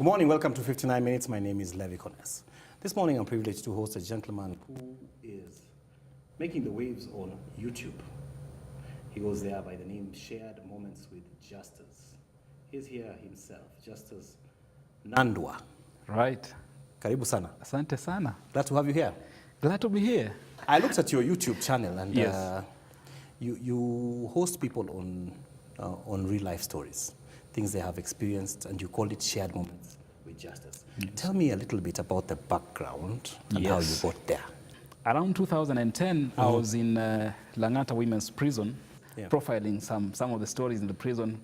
Good morning, welcome to 59 Minutes. My name is Levi Kones. This morning I'm privileged to host a gentleman who is making the waves on YouTube. He goes there by the name Shared Moments with Justus. He's here himself, Justus Nandwa. Right. Karibu sana. Asante sana. Glad to have you here. Glad to be here. I looked at your YouTube channel and yes. You host people on real life stories, things they have experienced, and you call it Shared Moments with Justus. Yes. Tell me a little bit about the background and how you got there. Around 2010, I was in Langata Women's Prison, profiling some of the stories in the prison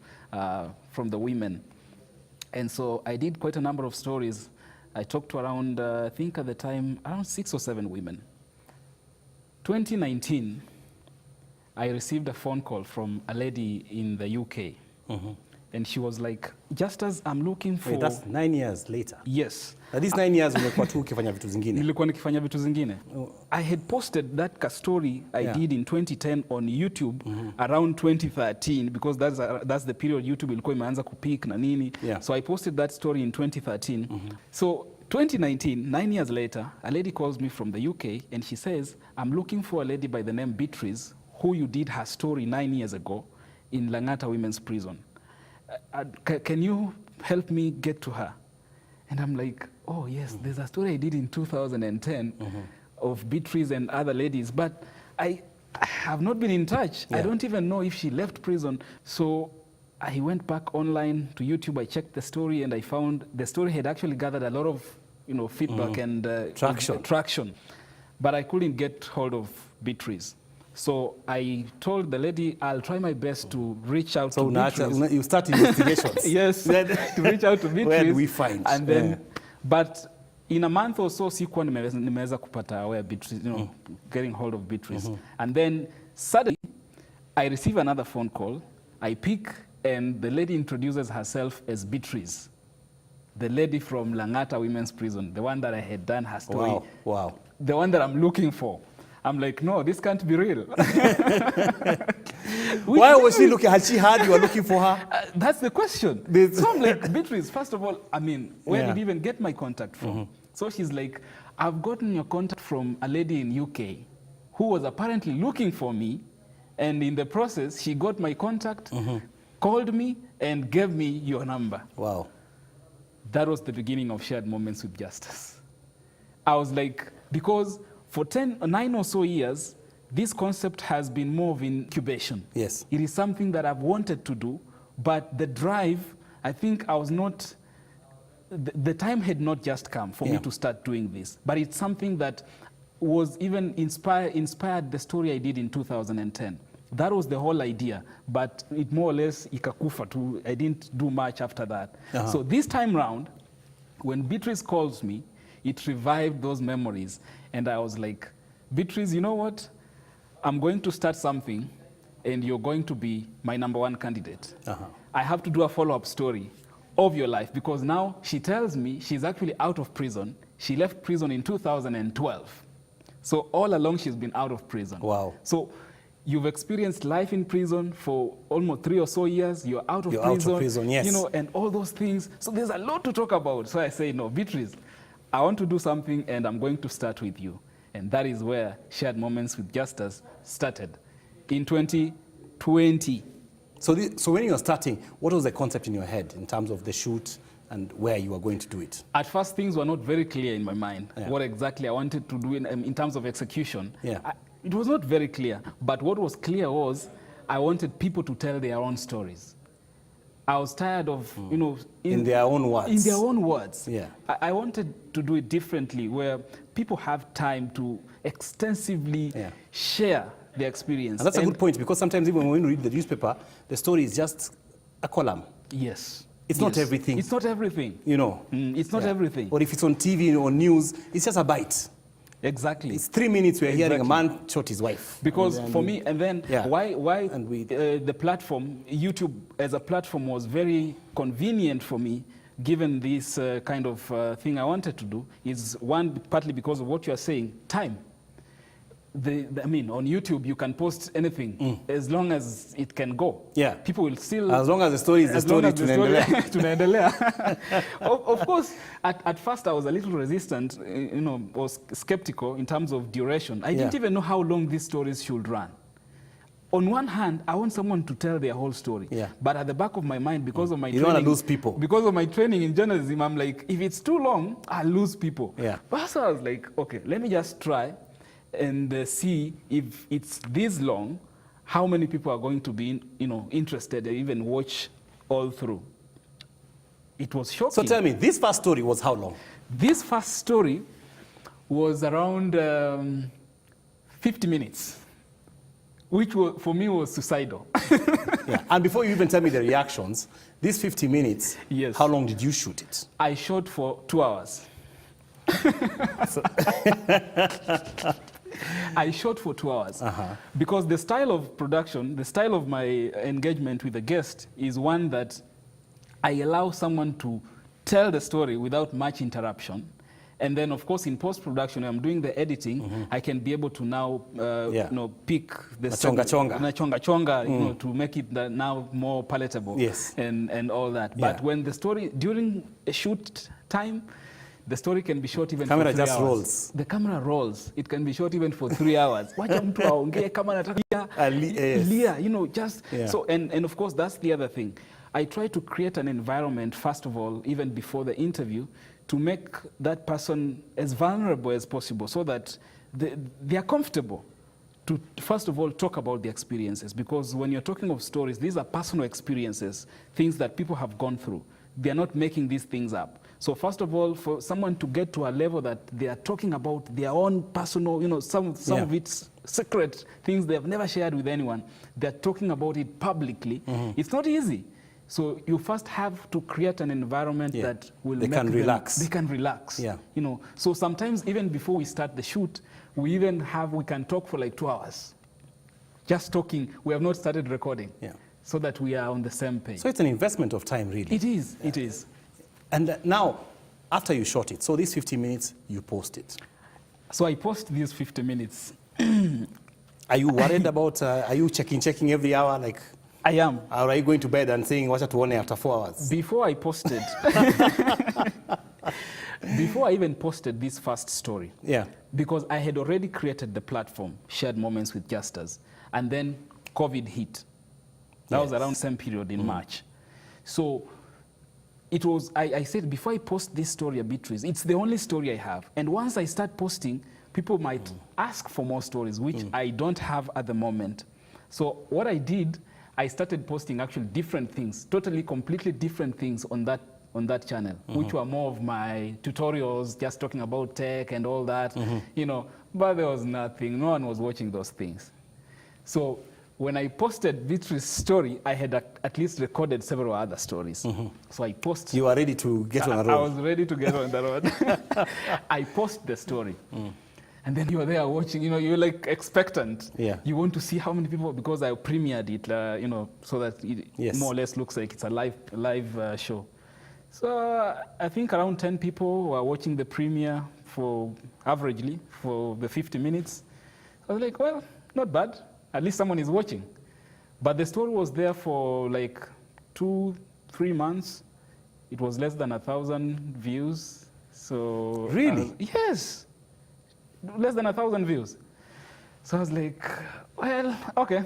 from the women. And so I did quite a number of stories. I talked to around, I think at the time, around 6 or 7 women. 2019, I received a phone call from a lady in the UK. And she was like, Justus, I'm looking for... Wait, that's 9 years later? Yes. At these 9 years, umekuwa tu ukifanya vitu zingine? Nilikuwa nikifanya vitu zingine. I had posted that story I did in 2010 on YouTube around 2013 because that's the period YouTube ilikuwa imeanza kupeak na nini. So I posted that story in 2013. So 2019, 9 years later, a lady calls me from the UK and she says, I'm looking for a lady by the name Beatrice who you did her story 9 years ago in Langata Women's Prison. Can you help me get to her? And I'm like, oh yes, there's a story I did in 2010 of Beatrice and other ladies, but I have not been in touch. I don't even know if she left prison. So I went back online to YouTube, I checked the story, and I found the story had actually gathered a lot of feedback and traction. But I couldn't get hold of Beatrice. So I told the lady, I'll try my best to reach out to Beatrice. So you start investigations? Yes, to reach out to Beatrice. Where do we find? And then, but in a month or so, sikuwa nimeweza kupata where Beatrice, getting hold of Beatrice. And then suddenly, I receive another phone call. I pick, and the lady introduces herself as Beatrice, the lady from Langata Women's Prison, the one that I had done her story. Wow. The one that I'm looking for. I'm like, no, this can't be real. Why was she looking? Had she heard you were looking for her? That's the question. So I'm like, Beatrice, first of all, I mean, where did you even get my contact from? So she's like, I've gotten your contact from a lady in UK who was apparently looking for me. And in the process, she got my contact, called me, and gave me your number. Wow. That was the beginning of Shared Moments with Justus. I was like, because for 9 or so years, this concept has been more of incubation. Yes. It is something that I've wanted to do, but the drive, I think I was not, the time had not just come for me to start doing this. But it's something that was even inspired the story I did in 2010. That was the whole idea, but it more or less ikakufa too. I didn't do much after that. So this time round, when Beatrice calls me, it revived those memories. And I was like, Beatrice, you know what? I'm going to start something, and you're going to be my #1 candidate. I have to do a follow-up story of your life, because now she tells me she's actually out of prison. She left prison in 2012. So all along, she's been out of prison. Wow. So you've experienced life in prison for almost 3 or so years. You're out of prison. Out of prison, yes. And all those things. So there's a lot to talk about. So I say, no, Beatrice, I want to do something, and I'm going to start with you. And that is where Shared Moments with Justus started in 2020. So when you were starting, what was the concept in your head in terms of the shoot and where you were going to do it? At first, things were not very clear in my mind, what exactly I wanted to do in terms of execution. It was not very clear. But what was clear was I wanted people to tell their own stories. I was tired of, in their own words. In their own words. Yeah. I wanted to do it differently, where people have time to extensively share their experience. And that's a good point, because sometimes even when we read the newspaper, the story is just a column. Yes. It's not everything. It's not everything. It's not everything. Or if it's on TV or news, it's just a bite. Exactly. It's 3 minutes we're hearing a man shot his wife. Because for me, and then why the platform, YouTube as a platform, was very convenient for me, given this kind of thing I wanted to do, is one, partly because of what you are saying, time. I mean, on YouTube, you can post anything as long as it can go. Yeah. People will still... As long as the story is the story, tunaendelea. Of course, at first I was a little resistant, was skeptical in terms of duration. I didn't even know how long these stories should run. On one hand, I want someone to tell their whole story. Yeah. But at the back of my mind, because of my training... You don't want to lose people. Because of my training in journalism, I'm like, if it's too long, I'll lose people. Yeah. But so I was like, okay, let me just try and see if it's this long, how many people are going to be, interested and even watch all through. It was shocking. So tell me, this first story was how long? This first story was around 50 minutes. Which for me was suicidal. Yeah. And before you even tell me the reactions, these 50 minutes, yes. How long did you shoot it? I shot for 2 hours. I shot for 2 hours. Because the style of production, the style of my engagement with the guest is one that I allow someone to tell the story without much interruption. And then, of course, in post-production, when I'm doing the editing, I can be able to now, pick the chonga, to make it now more palatable, yes, and all that. But when the story during a shoot time, the story can be shot even for 3 hours. Camera just rolls. The camera rolls. It can be shot even for 3 hours. Wacha mtu aongee kama anataka lia, just so. And of course, that's the other thing. I try to create an environment, first of all, even before the interview, to make that person as vulnerable as possible so that they are comfortable to, first of all, talk about the experiences. Because when you're talking of stories, these are personal experiences, things that people have gone through. They are not making these things up. So first of all, for someone to get to a level that they are talking about their own personal, some of it's secret things they have never shared with anyone, they're talking about it publicly. It's not easy. So you first have to create an environment that will make them relax. They can relax. Yeah. So sometimes even before we start the shoot, we can talk for like 2 hours. Just talking. We have not started recording. Yeah. So that we are on the same page. So it's an investment of time, really. It is. Yeah. It is. And now, after you shot it, so these 50 minutes, you post it. So I post these 50 minutes. Are you worried about? Are you checking every hour, like? I am. Or are you going to bed and saying, watch it one after 4 hours? Before I posted, before I even posted this first story, because I had already created the platform, Shared Moments with Justus, and then COVID hit. That was around the same period in March. So it was, I said, before I post this story, Beatrice, it's the only story I have. And once I start posting, people might ask for more stories, which I don't have at the moment. So what I did, I started posting actually different things, completely different things on that channel, which were more of my tutorials, just talking about tech and all that, but there was nothing. No one was watching those things. So when I posted Beatrice's story, I had at least recorded several other stories. So I posted. You were ready to get on the road. I was ready to get on the road. I posted the story. And then you're there watching, you're like expectant. Yeah. You want to see how many people, because I premiered it, so that it more or less looks like it's a live show. So I think around 10 people were watching the premiere averagely for the 50 minutes. I was like, well, not bad. At least someone is watching. But the story was there for like 2-3 months. It was less than 1,000 views. So really? Yes. Less than 1,000 views. So I was like, well, okay.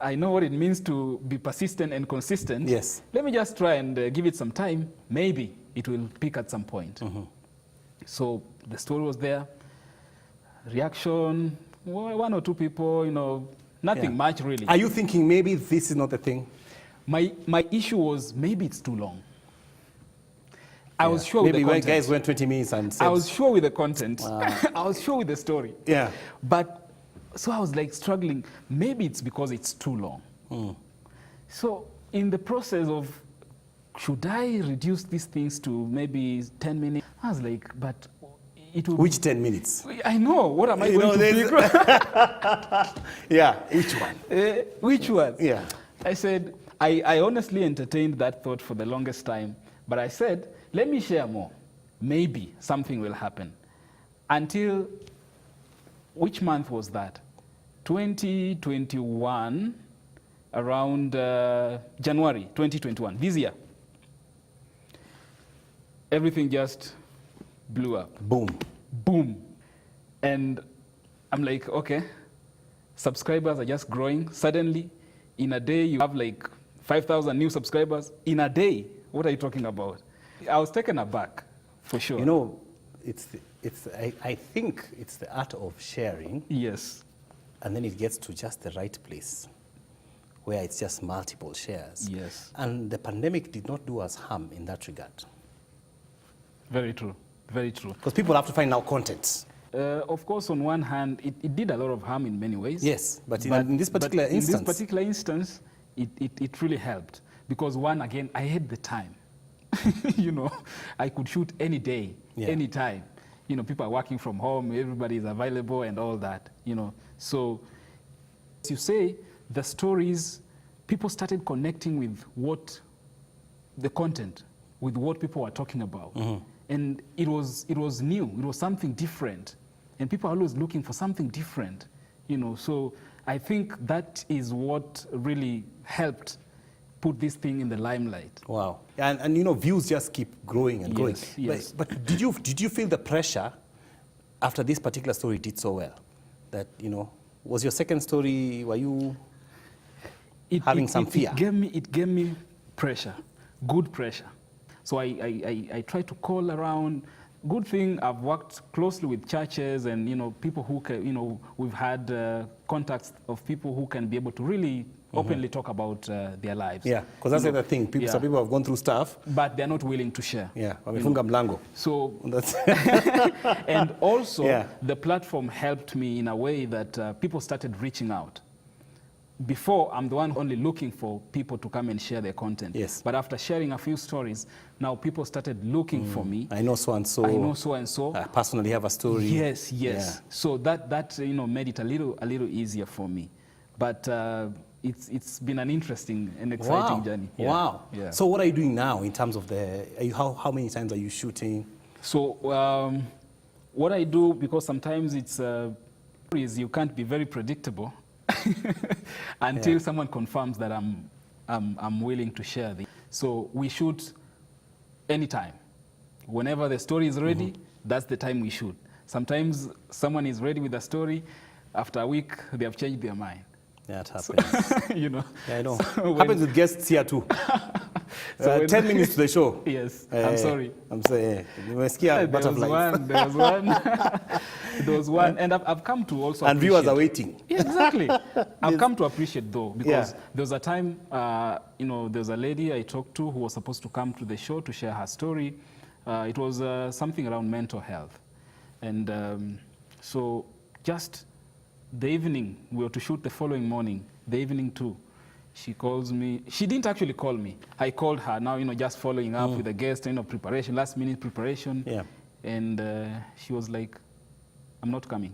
I know what it means to be persistent and consistent. Yes. Let me just try and give it some time. Maybe it will peak at some point. So the story was there. Reaction, 1 or 2 people, nothing much really. Are you thinking maybe this is not the thing? My issue was maybe it's too long. I was sure with the content. Maybe guys went 20 minutes and said... I was sure with the content. I was sure with the story. Yeah. But, so I was like struggling. Maybe it's because it's too long. So in the process of, should I reduce these things to maybe 10 minutes? I was like, but it would... Which 10 minutes? I know. What am I going to pick? Yeah, which one? Which one? Yeah. I said, I honestly entertained that thought for the longest time. But I said, let me share more. Maybe something will happen. Until which month was that? 2021, around January 2021, this year. Everything just blew up. Boom. Boom. And I'm like, okay, subscribers are just growing. Suddenly, in a day, you have like 5,000 new subscribers. In a day, what are you talking about? I was taken aback, for sure. You know, I think it's the art of sharing. Yes. And then it gets to just the right place, where it's just multiple shares. Yes. And the pandemic did not do us harm in that regard. Very true. Very true. Because people have to find now content. Of course, on one hand, it did a lot of harm in many ways. Yes, but in this particular instance... In this particular instance, it really helped. Because one, again, I had the time. You know, I could shoot any day, any time. You know, people are working from home, everybody is available and all that, you know. So, as you say, the stories, people started connecting with what, the content, with what people were talking about. Mm-hmm. And it was new, it was something different. And people are always looking for something different, you know. So I think that is what really helped put this thing in the limelight. Wow. And you know, views just keep growing and growing. Yes. But did you feel the pressure after this particular story did so well? That, you know, was your second story, were you having some fear? It gave me pressure, good pressure. So I try to call around. Good thing I've worked closely with churches and, you know, people who can, you know, we've had contacts of people who can be able to really openly talk about their lives. Yeah, because that's the other thing. Some people have gone through stuff, but they're not willing to share. Yeah, wamefunga mlango. So, and also the platform helped me in a way that people started reaching out. Before, I'm the one only looking for people to come and share their content. Yes. But after sharing a few stories, now people started looking for me. I know so and so. I know so and so. I personally have a story. Yes. Yeah. So that you know, made it a little easier for me. But it's been an interesting and exciting journey. Yeah. Wow. Yeah. So what are you doing now in terms of how many times are you shooting? So what I do, because sometimes it's you can't be very predictable. Until someone confirms that I'm willing to share this. So we shoot anytime. Whenever the story is ready, that's the time we shoot. Sometimes someone is ready with a story. After a week, they have changed their mind. Yeah, it happens. So, you know. Yeah, I know. Happens with guests here too. So 10 minutes to the show. Yes, I'm sorry. I'm sorry. You were scared butterflies. There was one. There was one. And I've come to also and viewers are waiting. Yeah, exactly. I've come to appreciate though, because there was a time, you know, there was a lady I talked to who was supposed to come to the show to share her story. It was something around mental health. And so just the evening, we were to shoot the following morning, the evening too. She calls me. She didn't actually call me. I called her now, you know, just following up with the guest, you know, preparation, last minute preparation. Yeah. And she was like, I'm not coming.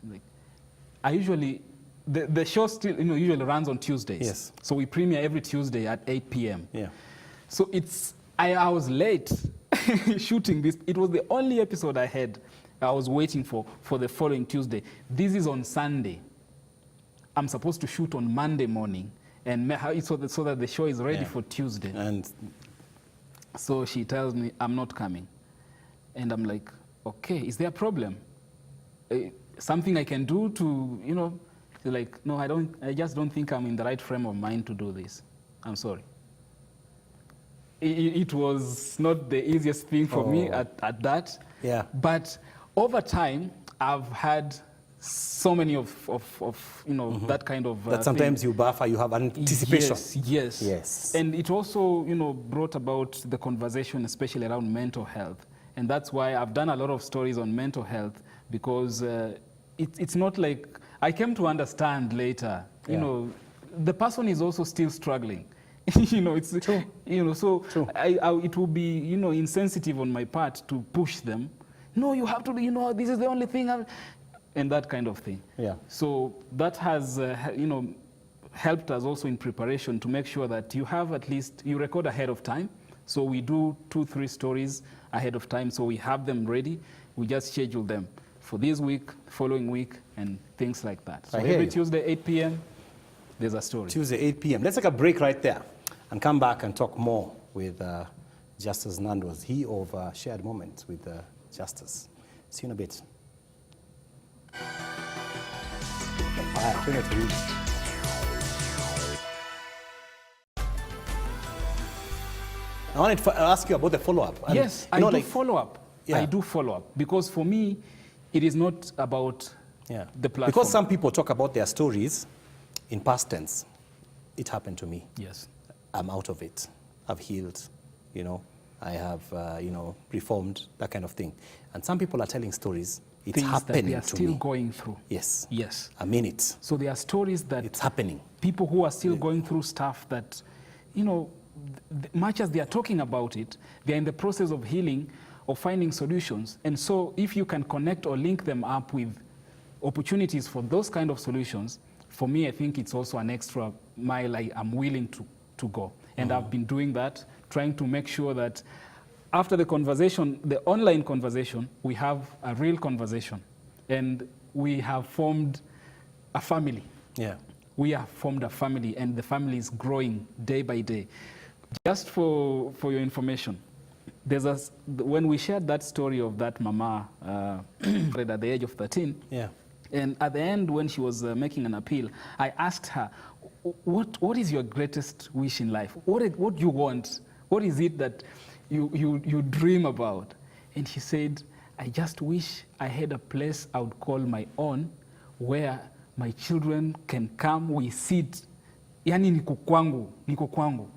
Like, I usually, the show still, you know, usually runs on Tuesdays. Yes. So we premiere every Tuesday at 8 p.m. Yeah. So I was late shooting this. It was the only episode I had. I was waiting for the following Tuesday. This is on Sunday. I'm supposed to shoot on Monday morning, and so that the show is ready for Tuesday. And so she tells me, I'm not coming. And I'm like, okay, is there a problem? Something I can do to, you know, like, no, I just don't think I'm in the right frame of mind to do this. I'm sorry. It was not the easiest thing for me at that. Yeah. But over time, I've had so many of you know, that kind of that sometimes you buffer, you have anticipation. Yes. And it also, you know, brought about the conversation, especially around mental health. And that's why I've done a lot of stories on mental health, because it's not like, I came to understand later, you know, the person is also still struggling. You know, it's true. You know, so it will be, you know, insensitive on my part to push them. No, you have to, you know, this is the only thing, and that kind of thing. Yeah. So that has, you know, helped us also in preparation to make sure that you have at least, you record ahead of time. So we do 2-3 stories ahead of time, so we have them ready. We just schedule them for this week, following week, and things like that. So I hear every you. Tuesday, 8 p.m., there's a story. Tuesday, 8 p.m. Let's take a break right there and come back and talk more with Justus Nandwa, he of Shared Moments with Justus. See you in a bit. Turn it to you. I wanted to ask you about the follow-up. Yes, I do follow up. Yeah. I do follow up because for me, it is not about the platform. Because some people talk about their stories in past tense. It happened to me. Yes. I'm out of it. I've healed, you know. I have, reformed, that kind of thing. And some people are telling stories. It's things happening that they are to still me. going through. Yes. Yes. I mean it. So there are stories that It's happening. people who are still going through stuff that, you know, much as they are talking about it, they are in the process of healing or finding solutions. And so if you can connect or link them up with opportunities for those kind of solutions, for me, I think it's also an extra mile I'm willing to go. And I've been doing that, trying to make sure that after the conversation, the online conversation, we have a real conversation. And we have formed a family. Yeah. We have formed a family, and the family is growing day by day. Just for your information, when we shared that story of that mama at the age of 13, and at the end when she was making an appeal, I asked her, what is your greatest wish in life? What do you want? What is it that you dream about? And she said, I just wish I had a place I would call my own, where my children can come, we sit, yani niko kwangu.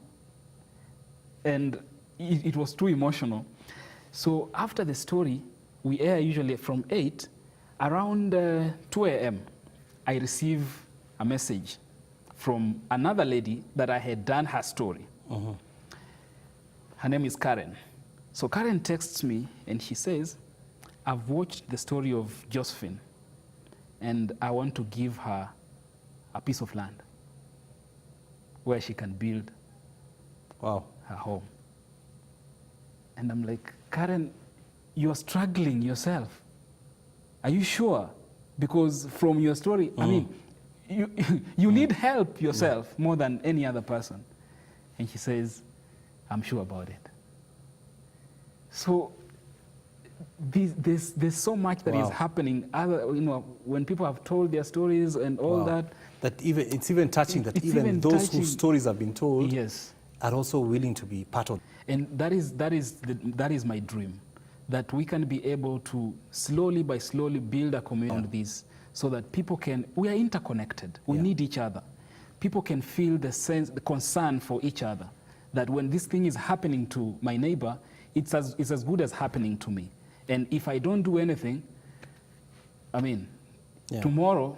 And it was too emotional. So after the story, we air usually from 8, around 2 a.m., I receive a message from another lady that I had done her story. Her name is Karen. So Karen texts me and she says, I've watched the story of Josephine and I want to give her a piece of land where she can build her home. And I'm like, Karen, you're struggling yourself. Are you sure? Because from your story, I mean, you need help yourself more than any other person. And she says, I'm sure about it. So there's so much that is happening. When people have told their stories and all that. It's even touching that even those whose stories have been told are also willing to be part of. And that is my dream, that we can be able to slowly by slowly build a community around this, so that people we are interconnected. We need each other. People can feel the concern for each other, that when this thing is happening to my neighbor, it's as good as happening to me. And if I don't do anything, tomorrow,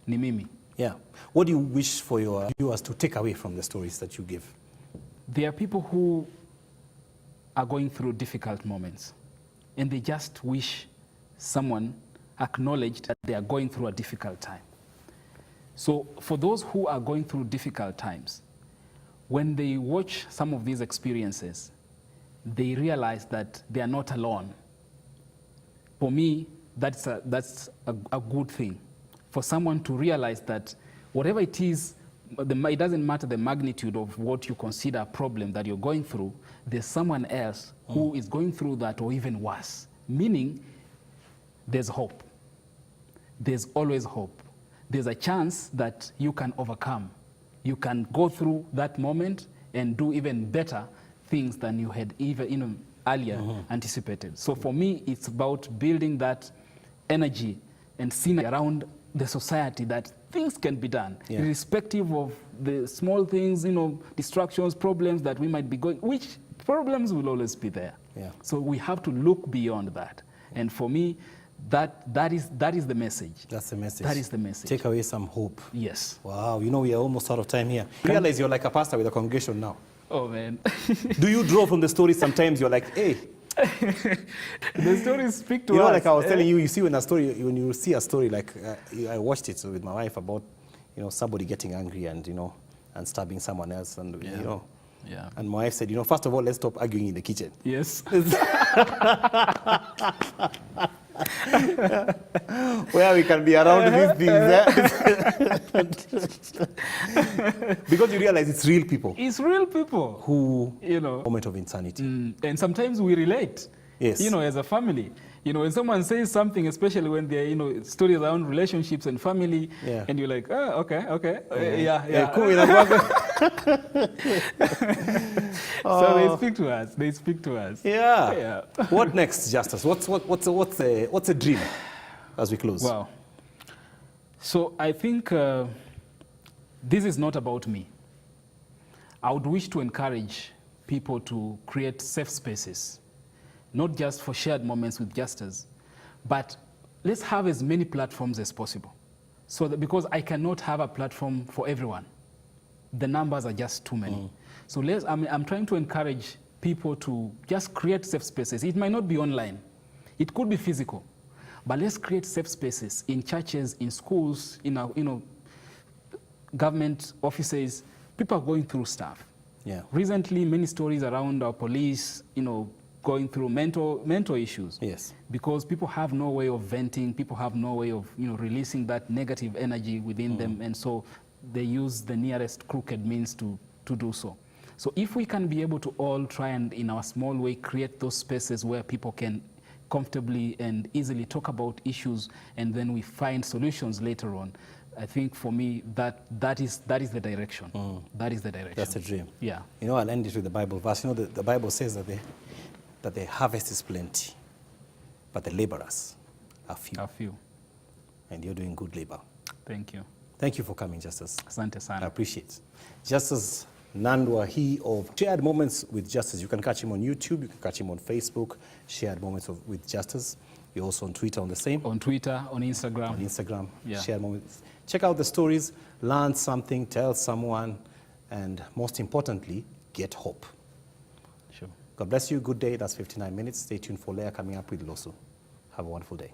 ni mimi. Yeah. What do you wish for your viewers to take away from the stories that you give? There are people who are going through difficult moments, and they just wish someone acknowledged that they are going through a difficult time. So for those who are going through difficult times, when they watch some of these experiences, they realize that they are not alone. For me, that's a good thing. For someone to realize that whatever it is, it doesn't matter the magnitude of what you consider a problem that you're going through, there's someone else who is going through that or even worse. Meaning, there's hope. There's always hope. There's a chance that you can overcome. You can go through that moment and do even better things than you had even earlier anticipated. So for me, it's about building that energy and synergy around the society, that things can be done, irrespective of the small things, distractions, problems that we might be going, which problems will always be there. So we have to look beyond that. And for me, that is the message. That's the message. That is the message. Take away some hope. Yes. Wow, we are almost out of time here. You realize you're like a pastor with a congregation now. Oh, man. Do you draw from the story sometimes? You're like, hey. The stories speak to us. Like I was telling you, when you see a story, like I watched it with my wife about, somebody getting angry and, and stabbing someone else. And, and my wife said, first of all, let's stop arguing in the kitchen. Yes. Where we can be around these things. Because you realize it's real people. It's real people. Who, you know. Moment of insanity. And sometimes we relate. Yes. You know, as a family. You know, when someone says something, especially when they're, you know, stories around relationships and family, and you're like, oh, okay. Yeah. Cool. So they speak to us. They speak to us. Yeah. What next, Justus? What's a dream as we close? Wow. So I think this is not about me. I would wish to encourage people to create safe spaces, not just for shared moments with Justus, but let's have as many platforms as possible. So that, because I cannot have a platform for everyone. The numbers are just too many. So I'm trying to encourage people to just create safe spaces. It might not be online. It could be physical. But let's create safe spaces in churches, in schools, in our, you know, government offices. People are going through stuff. Yeah. Recently, many stories around our police, you know, going through mental issues. Yes. Because people have no way of venting, people have no way of, you know, releasing that negative energy within them, and so they use the nearest crooked means to do so. So if we can be able to all try and, in our small way, create those spaces where people can comfortably and easily talk about issues, and then we find solutions later on, I think for me that is the direction. That is the direction. That's a dream. Yeah. You know, I'll end it with the Bible verse. You know, the Bible says that the harvest is plenty, but the laborers are few. A few. And you're doing good labor. Thank you. Thank you for coming, Justus. Asante sana. I appreciate it. Justus Nandwa, he of Shared Moments with Justus. You can catch him on YouTube. You can catch him on Facebook. Shared Moments with Justus. You're also on Twitter on the same. On Twitter, on Instagram. On Instagram. Yeah. Shared Moments. Check out the stories. Learn something. Tell someone. And most importantly, get hope. Sure. God bless you. Good day. That's 59 minutes. Stay tuned for Leah coming up with Loso. Have a wonderful day.